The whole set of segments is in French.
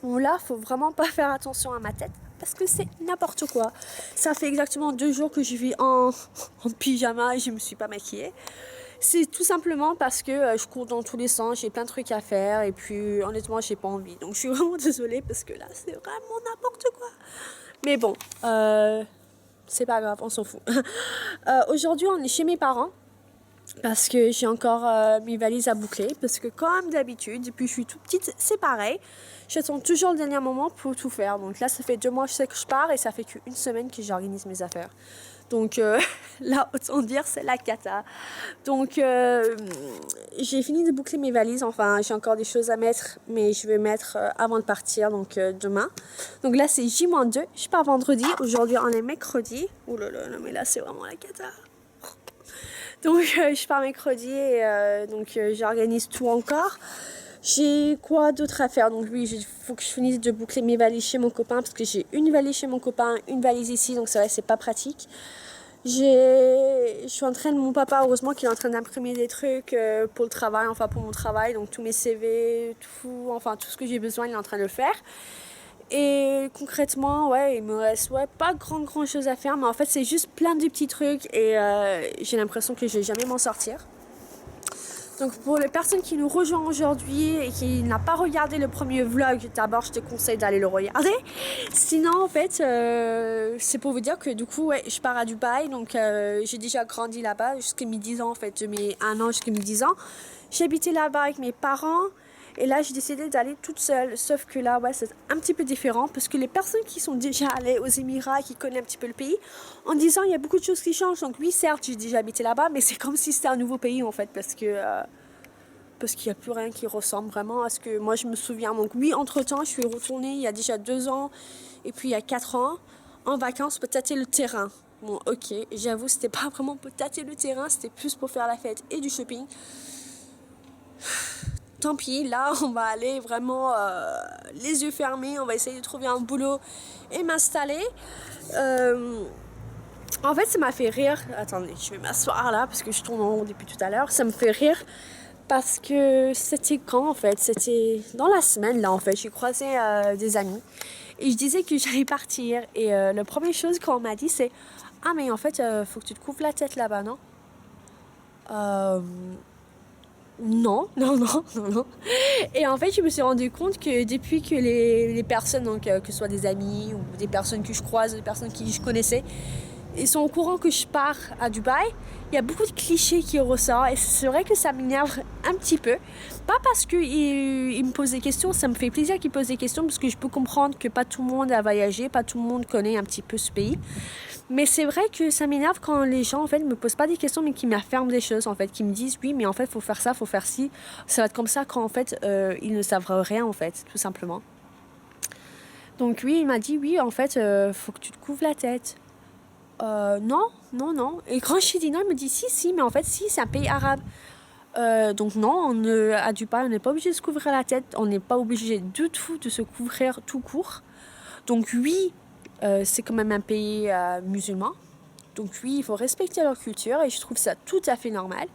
Bon, là, faut vraiment pas faire attention à ma tête parce que c'est n'importe quoi. Ça fait exactement 2 jours que je vis en pyjama et je me suis pas maquillée. C'est tout simplement parce que je cours dans tous les sens, j'ai plein de trucs à faire et puis honnêtement, j'ai pas envie. Donc je suis vraiment désolée parce que là, c'est vraiment n'importe quoi. Mais bon, c'est pas grave, on s'en fout. Aujourd'hui, on est chez mes parents parce que j'ai encore mes valises à boucler. Parce que comme d'habitude, depuis que je suis toute petite, c'est pareil. J'attends toujours le dernier moment pour tout faire. Donc là, ça fait 2 mois que je sais que je pars et ça fait qu'une semaine que j'organise mes affaires. Donc là, autant dire, c'est la cata. Donc j'ai fini de boucler mes valises. Enfin, j'ai encore des choses à mettre, mais je vais mettre avant de partir, donc demain. Donc là, c'est J-2. Je pars vendredi. Aujourd'hui, on est mercredi. Ouh là là, mais là, c'est vraiment la cata. Donc je pars mercredi et j'organise tout encore. J'ai quoi d'autre à faire? Donc oui, il faut que je finisse de boucler mes valises chez mon copain parce que j'ai une valise chez mon copain, une valise ici, donc c'est vrai, c'est pas pratique. Je suis en train de mon papa, heureusement qu'il est en train d'imprimer des trucs pour le travail, enfin pour mon travail, donc tous mes CV, tout, enfin tout ce que j'ai besoin, il est en train de le faire. Et concrètement, ouais, il me reste pas grand chose à faire, mais en fait c'est juste plein de petits trucs et j'ai l'impression que je vais jamais m'en sortir. Donc pour les personnes qui nous rejoignent aujourd'hui et qui n'ont pas regardé le premier vlog, d'abord je te conseille d'aller le regarder. Sinon en fait c'est pour vous dire que du coup ouais, je pars à Dubaï, donc j'ai déjà grandi là-bas jusqu'à mes 10 ans en fait, de mes 1 an jusqu'à mes 10 ans. J'ai habité là-bas avec mes parents. Et là, j'ai décidé d'aller toute seule. Sauf que là, ouais, c'est un petit peu différent. Parce que les personnes qui sont déjà allées aux Émirats, qui connaissent un petit peu le pays, en disant il y a beaucoup de choses qui changent. Donc oui, certes, j'ai déjà habité là-bas, mais c'est comme si c'était un nouveau pays en fait. Parce qu'il n'y a plus rien qui ressemble vraiment à ce que moi je me souviens. Donc oui, entre-temps, je suis retournée il y a déjà 2 ans et puis il y a 4 ans en vacances pour tâter le terrain. Bon, ok, j'avoue, c'était pas vraiment pour tâter le terrain, c'était plus pour faire la fête et du shopping. Tant pis, là, on va aller vraiment les yeux fermés, on va essayer de trouver un boulot et m'installer. En fait, ça m'a fait rire. Attendez, je vais m'asseoir là parce que je tourne en rond depuis tout à l'heure. Ça me fait rire parce que c'était quand en fait? C'était dans la semaine là en fait. J'ai croisé des amis et je disais que j'allais partir. Et la première chose qu'on m'a dit c'est: ah, mais en fait, faut que tu te couvres la tête là-bas, non? Euh, Non, non, non, non, non. Et en fait, je me suis rendu compte que depuis que les personnes, donc que ce soit des amis ou des personnes que je croise, des personnes qui je connaissais, ils sont au courant que je pars à Dubaï, il y a beaucoup de clichés qui ressortent et c'est vrai que ça m'énerve un petit peu. Pas parce qu'ils me posent des questions, ça me fait plaisir qu'ils posent des questions parce que je peux comprendre que pas tout le monde a voyagé, pas tout le monde connaît un petit peu ce pays. Mais c'est vrai que ça m'énerve quand les gens en fait me posent pas des questions mais qui m'affirment des choses en fait, qui me disent oui mais en fait faut faire ça, faut faire ci, ça va être comme ça quand en fait ils ne savent rien en fait, tout simplement. Donc oui, il m'a dit oui en fait faut que tu te couvres la tête. Non, non, non. Et quand je lui dis non, il me dit si, si, mais en fait si, c'est un pays arabe. Donc non, à Dubaï, on n'est pas obligé de se couvrir la tête, on n'est pas obligé du tout de se couvrir tout court. Donc oui, c'est quand même un pays musulman. Donc oui, il faut respecter leur culture et je trouve ça tout à fait normal.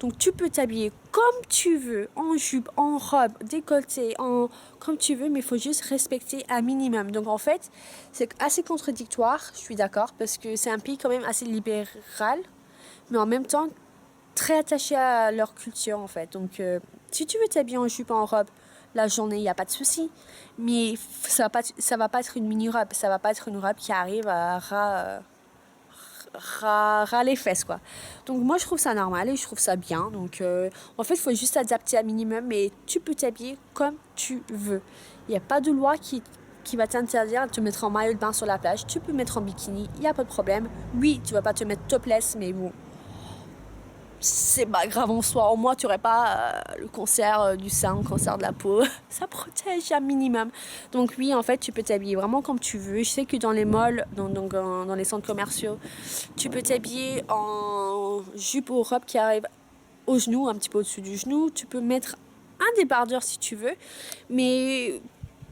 Donc tu peux t'habiller comme tu veux, en jupe, en robe, décolleté, comme tu veux, mais il faut juste respecter un minimum. Donc en fait, c'est assez contradictoire, je suis d'accord, parce que c'est un pays quand même assez libéral, mais en même temps très attaché à leur culture en fait. Donc si tu veux t'habiller en jupe, en robe, la journée, il n'y a pas de souci. Mais ça va pas être une mini-robe, ça va pas être une robe qui arrive à ras les fesses quoi. Donc moi je trouve ça normal et je trouve ça bien. Donc en fait il faut juste adapter un minimum mais tu peux t'habiller comme tu veux. Il n'y a pas de loi qui va t'interdire de te mettre en maillot de bain sur la plage. Tu peux mettre en bikini, il n'y a pas de problème. Oui, tu vas pas te mettre topless mais bon, c'est pas grave en soi. Au moins, tu n'aurais pas le cancer du sein, le cancer de la peau. Ça protège un minimum. Donc oui, en fait, tu peux t'habiller vraiment comme tu veux. Je sais que dans les malls, dans les centres commerciaux, tu peux t'habiller en jupe ou robe qui arrive au genou, un petit peu au-dessus du genou. Tu peux mettre un débardeur si tu veux. Mais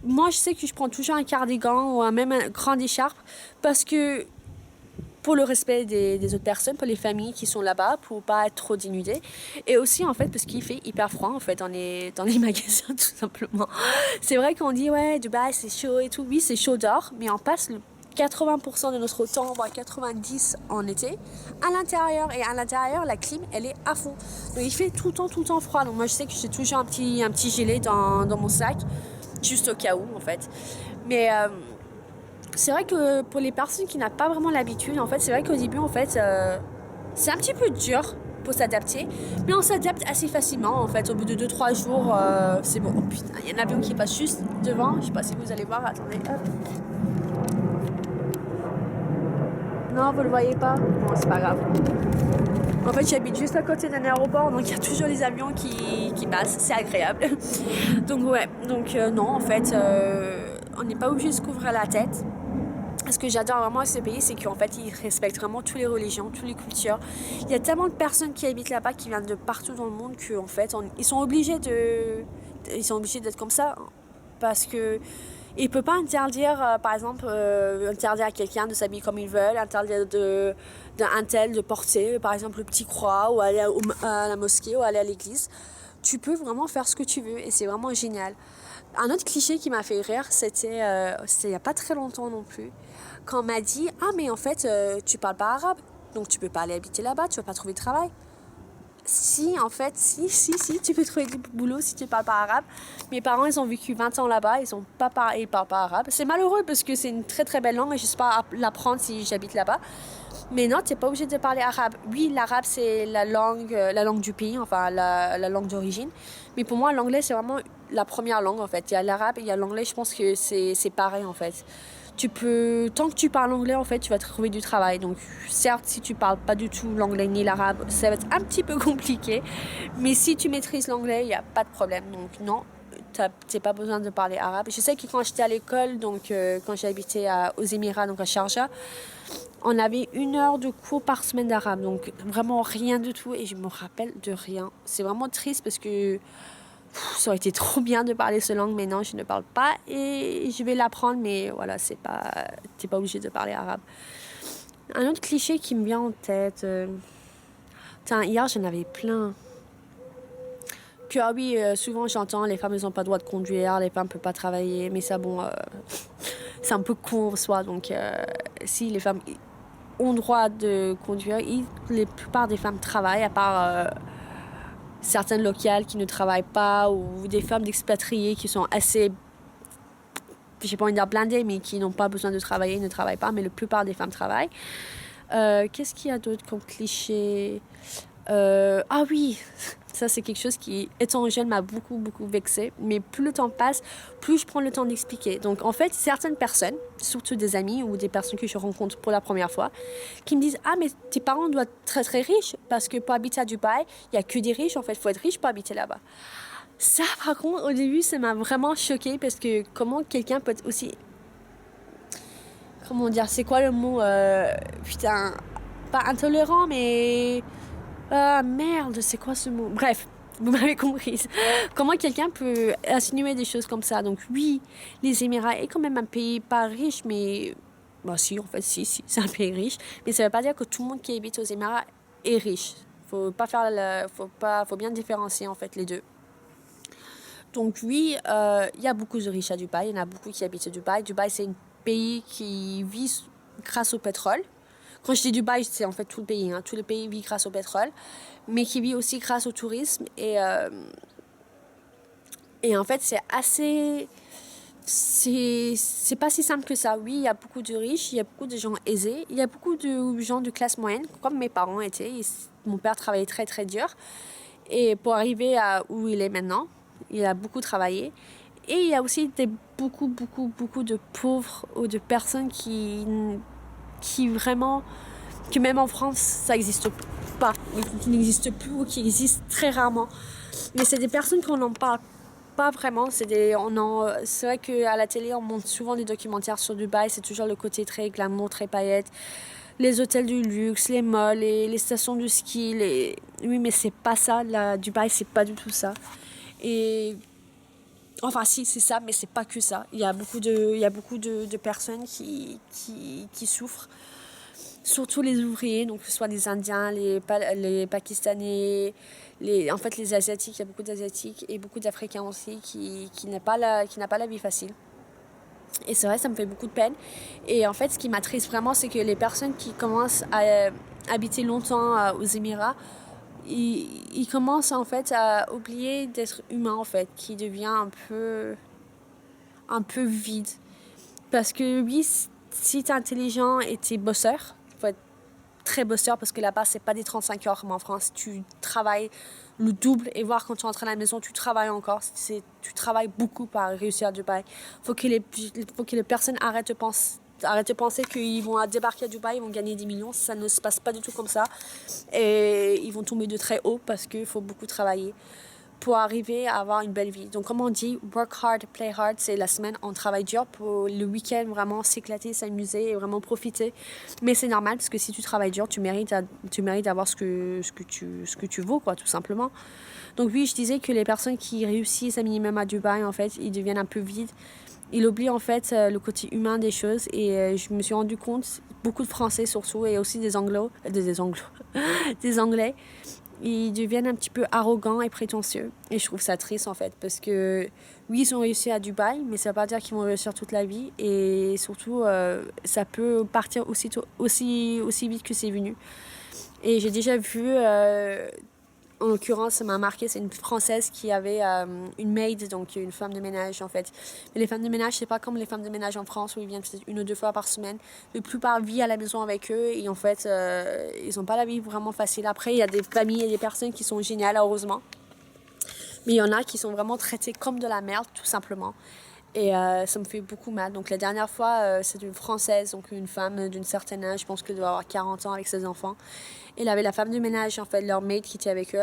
moi, je sais que je prends toujours un cardigan ou même un grand écharpe parce que pour le respect des autres personnes, pour les familles qui sont là-bas, pour pas être trop dénudées. Et aussi, en fait, parce qu'il fait hyper froid, en fait, dans les magasins, tout simplement. C'est vrai qu'on dit, ouais, Dubaï, c'est chaud et tout. Oui, c'est chaud dehors, mais on passe 80% de notre temps, voire 90% en été, à l'intérieur. Et à l'intérieur, la clim, elle est à fond. Donc, il fait tout le temps froid. Donc, moi, je sais que j'ai toujours un petit gilet dans mon sac, juste au cas où, en fait. Mais c'est vrai que pour les personnes qui n'ont pas vraiment l'habitude, en fait, c'est vrai qu'au début, en fait, c'est un petit peu dur pour s'adapter, mais on s'adapte assez facilement, en fait. Au bout de 2-3 jours, c'est bon. Oh putain, il y a un avion qui passe juste devant. Je sais pas si vous allez voir, attendez, hop. Non, vous le voyez pas? Bon, c'est pas grave. En fait, j'habite juste à côté d'un aéroport, donc il y a toujours les avions qui passent. C'est agréable. Donc, ouais. Donc, non, en fait, on n'est pas obligé de se couvrir la tête. Ce que j'adore vraiment à ce pays, c'est qu'en fait, ils respectent vraiment toutes les religions, toutes les cultures. Il y a tellement de personnes qui habitent là-bas, qui viennent de partout dans le monde, qu'en fait, ils sont obligés d'être comme ça. Parce que il peut pas interdire, par exemple, interdire à quelqu'un de s'habiller comme il veut, interdire d'un tel de porter, par exemple, le petit croix, ou aller à la mosquée, ou aller à l'église. Tu peux vraiment faire ce que tu veux, et c'est vraiment génial. Un autre cliché qui m'a fait rire, c'était il n'y a pas très longtemps non plus, quand on m'a dit « Ah, mais en fait, tu parles pas arabe, donc tu peux pas aller habiter là-bas, tu vas pas trouver de travail. » Si, en fait, si, tu peux trouver du boulot si tu parles pas arabe. Mes parents, ils ont vécu 20 ans là-bas, ils parlent pas arabe. C'est malheureux parce que c'est une très très belle langue et j'espère l'apprendre si j'habite là-bas. Mais non, tu n'es pas obligé de parler arabe. Oui, l'arabe, c'est la langue du pays, enfin la langue d'origine. Mais pour moi, l'anglais, c'est vraiment la première langue, en fait. Il y a l'arabe et il y a l'anglais, je pense que c'est pareil, en fait. Tant que tu parles anglais, en fait, tu vas trouver du travail. Donc, certes, si tu parles pas du tout l'anglais ni l'arabe, ça va être un petit peu compliqué. Mais si tu maîtrises l'anglais, il n'y a pas de problème. Donc, non, tu n'as pas besoin de parler arabe. Je sais que quand j'étais à l'école, donc quand j'ai habité aux Émirats, donc à Sharjah, on avait 1 heure de cours par semaine d'arabe. Donc, vraiment rien du tout. Et je me rappelle de rien. C'est vraiment triste parce que ça aurait été trop bien de parler cette langue, mais non, je ne parle pas et je vais l'apprendre, mais voilà, t'es pas obligé de parler arabe. Un autre cliché qui me vient en tête, hier j'en avais plein. Que ah oui, souvent j'entends les femmes elles n'ont pas le droit de conduire, les femmes ne peuvent pas travailler, mais ça bon, c'est un peu con en soi, donc si les femmes ont le droit de conduire, la plupart des femmes travaillent, à part certaines locales qui ne travaillent pas ou des femmes d'expatriés qui sont assez, j'ai pas envie de dire blindées, mais qui n'ont pas besoin de travailler, ne travaillent pas, mais la plupart des femmes travaillent. Qu'est-ce qu'il y a d'autre comme cliché? Ah oui, ça c'est quelque chose qui, étant jeune, m'a beaucoup vexée. Mais plus le temps passe, plus je prends le temps d'expliquer. Donc en fait, certaines personnes, surtout des amis ou des personnes que je rencontre pour la première fois, qui me disent « Ah, mais tes parents doivent être très très riches parce que pour habiter à Dubaï, il n'y a que des riches. En fait, il faut être riche pour habiter là-bas. » Ça, par contre, au début, ça m'a vraiment choquée parce que comment quelqu'un peut être aussi... Comment dire, c'est quoi le mot putain, pas intolérant, mais... Ah merde, c'est quoi ce mot? Bref, vous m'avez comprise. Comment quelqu'un peut insinuer des choses comme ça? Donc oui, les Émirats est quand même un pays pas riche, mais... Bah si, en fait, si, c'est un pays riche. Mais ça veut pas dire que tout le monde qui habite aux Émirats est riche. Faut bien différencier, en fait, les deux. Donc oui, il y a beaucoup de riches à Dubaï. Il y en a beaucoup qui habitent à Dubaï. Dubaï, c'est un pays qui vit grâce au pétrole. Quand je dis Dubaï, c'est en fait tout le pays. Hein. Tout le pays vit grâce au pétrole, mais qui vit aussi grâce au tourisme. Et en fait, c'est assez... C'est pas si simple que ça. Oui, il y a beaucoup de riches, il y a beaucoup de gens aisés, il y a beaucoup de gens de classe moyenne, comme mes parents étaient. Mon père travaillait très, très dur. Et pour arriver à où il est maintenant, il a beaucoup travaillé. Et il y a aussi beaucoup de pauvres ou de personnes qui vraiment, que même en France, ça n'existe pas, qui n'existe plus ou qui existe très rarement. Mais c'est des personnes qu'on n'en parle pas vraiment. C'est vrai qu'à la télé, on montre souvent des documentaires sur Dubaï. C'est toujours le côté très glamour, très paillettes. Les hôtels du luxe, les malls, les stations de ski. Oui, mais c'est pas ça. Dubaï, c'est pas du tout ça. Et... Enfin, si, c'est ça, mais c'est pas que ça. Il y a beaucoup de personnes qui souffrent. surtout les ouvriers, donc que ce soit les Indiens, les Pakistanais, en fait les Asiatiques, il y a beaucoup d'Asiatiques et beaucoup d'Africains aussi qui n'a pas la vie facile. Et c'est vrai, ça me fait beaucoup de peine. Et en fait, ce qui m'attriste vraiment, c'est que les personnes qui commencent à habiter longtemps aux Émirats, ils commencent en fait à oublier d'être humain en fait, qui devient un peu vide. Parce que oui, si t'es intelligent et t'es bosseur, faut être très bosseur parce que là-bas, c'est pas des 35 heures comme en France. Tu travailles le double et voir quand tu rentres à la maison, tu travailles encore. Tu travailles beaucoup pour réussir à Dubaï. Faut que les personnes arrêtent de penser qu'ils vont débarquer à Dubaï, ils vont gagner 10 millions. Ça ne se passe pas du tout comme ça. Et ils vont tomber de très haut parce qu'il faut beaucoup travailler pour arriver à avoir une belle vie. Donc, comme on dit, work hard, play hard, c'est la semaine, on travaille dur pour le week-end, vraiment s'éclater, s'amuser et vraiment profiter. Mais c'est normal parce que si tu travailles dur, tu mérites d'avoir ce que tu vaux, quoi, tout simplement. Donc, oui, je disais que les personnes qui réussissent un minimum à Dubaï, en fait, ils deviennent un peu vides. Ils oublient, en fait, le côté humain des choses. Et je me suis rendu compte, beaucoup de Français surtout, et aussi des des Anglais, ils deviennent un petit peu arrogants et prétentieux. Et je trouve ça triste, en fait, parce que, oui, ils ont réussi à Dubaï, mais ça ne veut pas dire qu'ils vont réussir toute la vie. Et surtout, ça peut partir aussi vite que c'est venu. Et j'ai déjà vu, en l'occurrence, ça m'a marqué, c'est une Française qui avait une maid, donc une femme de ménage en fait. Mais les femmes de ménage, c'est pas comme les femmes de ménage en France où ils viennent peut-être 1 ou 2 fois par semaine. La plupart vivent à la maison avec eux et en fait, ils n'ont pas la vie vraiment facile. Après, il y a des familles et des personnes qui sont géniales, heureusement. Mais il y en a qui sont vraiment traités comme de la merde, tout simplement. Et ça me fait beaucoup mal. Donc la dernière fois, c'est une Française, donc une femme d'une certaine âge, je pense qu'elle doit avoir 40 ans avec ses enfants. Elle avait la femme de ménage, en fait, leur maid qui était avec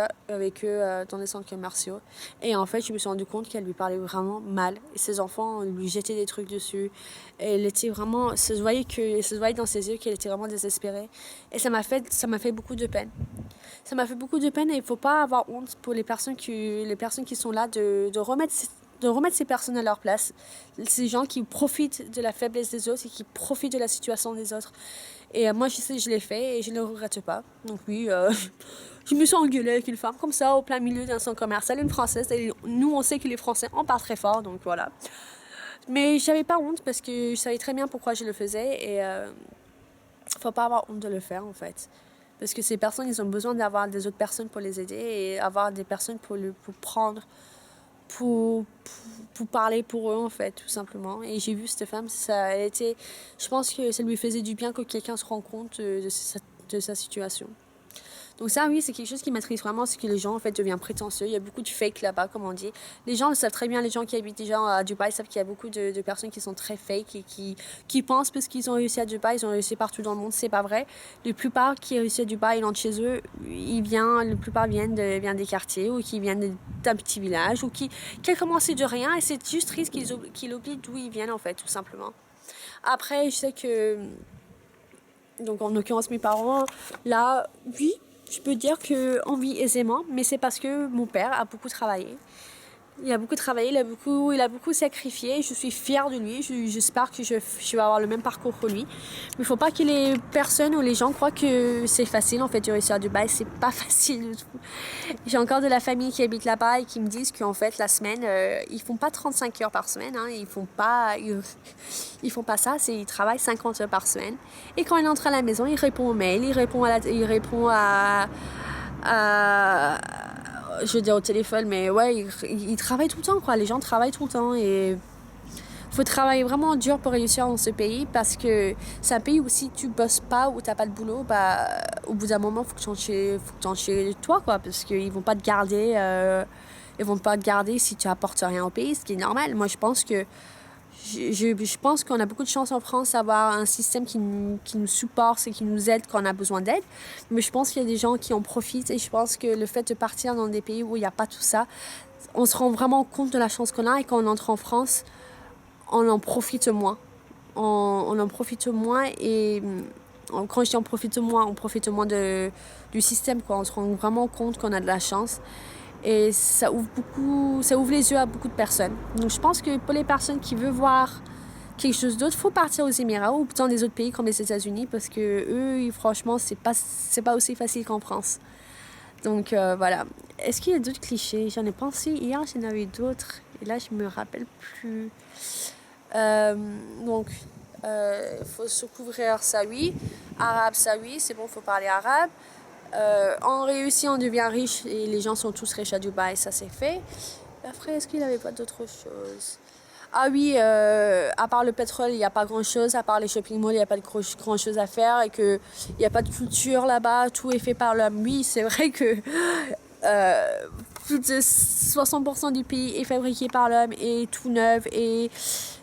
eux dans les centres commerciaux. Et en fait, je me suis rendu compte qu'elle lui parlait vraiment mal. Et ses enfants lui jetaient des trucs dessus. Et elle était vraiment, ça se voyait dans ses yeux qu'elle était vraiment désespérée. Et ça m'a fait beaucoup de peine. Ça m'a fait beaucoup de peine et il ne faut pas avoir honte pour les personnes qui sont là de remettre ces personnes à leur place. Ces gens qui profitent de la faiblesse des autres et qui profitent de la situation des autres. Et moi, je l'ai fait et je ne le regrette pas. Donc oui, je me suis engueulée avec une femme comme ça, au plein milieu d'un centre commercial, une Française. Et nous, on sait que les Français, on parle très fort, donc voilà. Mais j'avais pas honte parce que je savais très bien pourquoi je le faisais. Et faut pas avoir honte de le faire, en fait. Parce que ces personnes, ils ont besoin d'avoir des autres personnes pour les aider et avoir des personnes pour prendre, pour parler pour eux, en fait, tout simplement. Et j'ai vu cette femme, je pense que ça lui faisait du bien que quelqu'un se rende compte de sa situation. Donc ça, oui, c'est quelque chose qui m'attriste vraiment, c'est que les gens, en fait, deviennent prétentieux. Il y a beaucoup de fake là-bas, comme on dit. Les gens le savent très bien, les gens qui habitent déjà à Dubaï savent qu'il y a beaucoup de personnes qui sont très fake et qui pensent parce qu'ils ont réussi à Dubaï, ils ont réussi partout dans le monde. C'est pas vrai. La plupart qui réussissent à Dubaï, ils rentrent chez eux, la plupart viennent des quartiers ou qui viennent d'un petit village ou qui ont commencé de rien et c'est juste triste qu'ils oublient d'où ils viennent, en fait, tout simplement. Après, je sais que, donc en l'occurrence, mes parents, là, oui, je peux dire qu'on vit aisément, mais c'est parce que mon père a beaucoup travaillé. Il a beaucoup travaillé, il a beaucoup sacrifié. Je suis fière de lui. J'espère que je vais avoir le même parcours que lui. Mais il ne faut pas que les personnes ou les gens croient que c'est facile, en fait, de réussir à Dubaï. C'est pas facile du tout. J'ai encore de la famille qui habite là-bas et qui me disent qu'en fait, la semaine, ils font pas 35 heures par semaine. Hein, ils font pas ça. Ils travaillent 50 heures par semaine. Et quand ils entrent à la maison, ils répondent aux mails, ils répondent je veux dire au téléphone, mais ouais, ils travaillent tout le temps, quoi. Les gens travaillent tout le temps et faut travailler vraiment dur pour réussir dans ce pays parce que c'est un pays où si tu bosses pas ou t'as pas de boulot, bah, au bout d'un moment, faut que tu rentres chez toi, quoi, parce qu'ils vont pas te garder, si tu apportes rien au pays, ce qui est normal. Moi, je pense qu'on a beaucoup de chance en France d'avoir un système qui nous supporte et qui nous aide quand on a besoin d'aide. Mais je pense qu'il y a des gens qui en profitent et je pense que le fait de partir dans des pays où il n'y a pas tout ça, on se rend vraiment compte de la chance qu'on a et quand on entre en France, on en profite moins. On en profite moins et quand je dis on profite moins du système, quoi. On se rend vraiment compte qu'on a de la chance. Et ça ouvre les yeux à beaucoup de personnes. Donc je pense que pour les personnes qui veulent voir quelque chose d'autre, faut partir aux Émirats ou dans des autres pays comme les États-Unis parce que eux, franchement, c'est pas aussi facile qu'en France. Donc voilà. Est-ce qu'il y a d'autres clichés? J'en ai pensé hier, j'en avais d'autres et là je me rappelle plus. Donc faut se couvrir, ça oui. Arabe, ça oui, c'est bon, faut parler arabe. On réussit, on devient riche et les gens sont tous riches à Dubaï, ça c'est fait. Après, est-ce qu'il n'y avait pas d'autre chose? Ah oui, à part le pétrole, il n'y a pas grand-chose. À part les shopping malls, il n'y a pas de grand-chose à faire et qu'il n'y a pas de culture là-bas. Tout est fait par l'homme. Oui, c'est vrai que plus de 60% du pays est fabriqué par l'homme et tout neuf. Et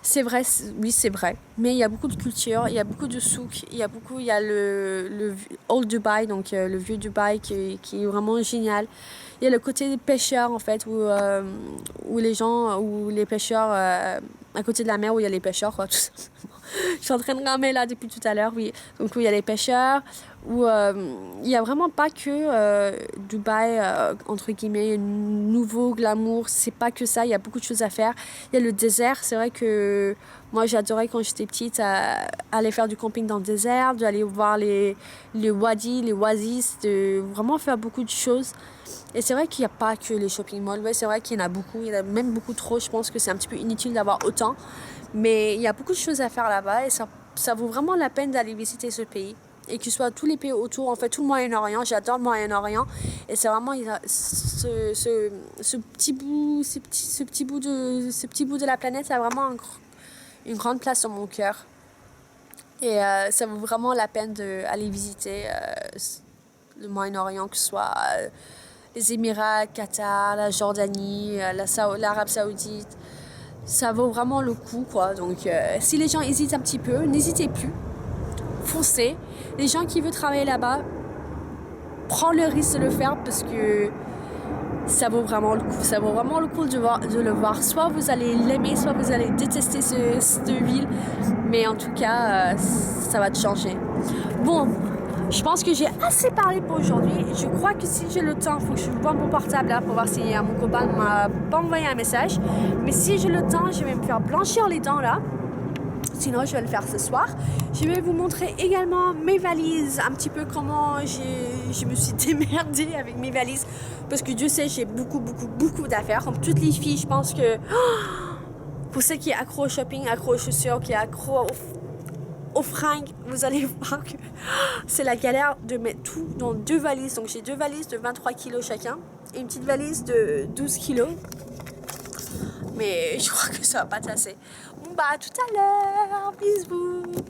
c'est vrai, oui, c'est vrai. Mais il y a beaucoup de culture, il y a beaucoup de souks, il y a le Old Dubai, donc le vieux Dubaï qui est vraiment génial. Il y a le côté des pêcheurs en fait, où les pêcheurs à côté de la mer où il y a les pêcheurs quoi, tout simplement. Je suis en train de ramer là depuis tout à l'heure, oui. Donc où il y a les pêcheurs, où il y a vraiment pas que Dubaï entre guillemets nouveau glamour, c'est pas que ça, il y a beaucoup de choses à faire. Il y a le désert, c'est vrai que moi j'adorais quand j'étais petite aller faire du camping dans le désert, d'aller voir les wadis, les oasis, de vraiment faire beaucoup de choses. Et c'est vrai qu'il n'y a pas que les shopping malls. Ouais, c'est vrai qu'il y en a beaucoup. Il y en a même beaucoup trop. Je pense que c'est un petit peu inutile d'avoir autant. Mais il y a beaucoup de choses à faire là-bas. Et ça vaut vraiment la peine d'aller visiter ce pays. Et que ce soit tous les pays autour. En fait, tout le Moyen-Orient. J'adore le Moyen-Orient. Et c'est vraiment ce petit bout de la planète. Ça a vraiment une grande place dans mon cœur. Et ça vaut vraiment la peine d'aller visiter le Moyen-Orient, que ce soit les Émirats, Qatar, la Jordanie, l'Arabie Saoudite. Ça vaut vraiment le coup, quoi. Donc, si les gens hésitent un petit peu, n'hésitez plus. Foncez. Les gens qui veulent travailler là-bas, prennent le risque de le faire parce que ça vaut vraiment le coup. Ça vaut vraiment le coup de le voir. Soit vous allez l'aimer, soit vous allez détester cette ville. Mais en tout cas, ça va te changer. Bon. Je pense que j'ai assez parlé pour aujourd'hui. Je crois que si j'ai le temps, il faut que je vois mon portable là pour voir si mon copain ne m'a pas envoyé un message. Mais si j'ai le temps, je vais me faire blanchir les dents là. Sinon, je vais le faire ce soir. Je vais vous montrer également mes valises, un petit peu comment je me suis démerdée avec mes valises. Parce que Dieu sait, j'ai beaucoup d'affaires. Comme toutes les filles, je pense que pour ceux qui est accro au shopping, accro aux chaussures, qui est accro aux fringues, vous allez voir que c'est la galère de mettre tout dans 2 valises. Donc j'ai 2 valises de 23 kilos chacun et une petite valise de 12 kilos. Mais je crois que ça va pas tasser. Bon bah à tout à l'heure, bisous.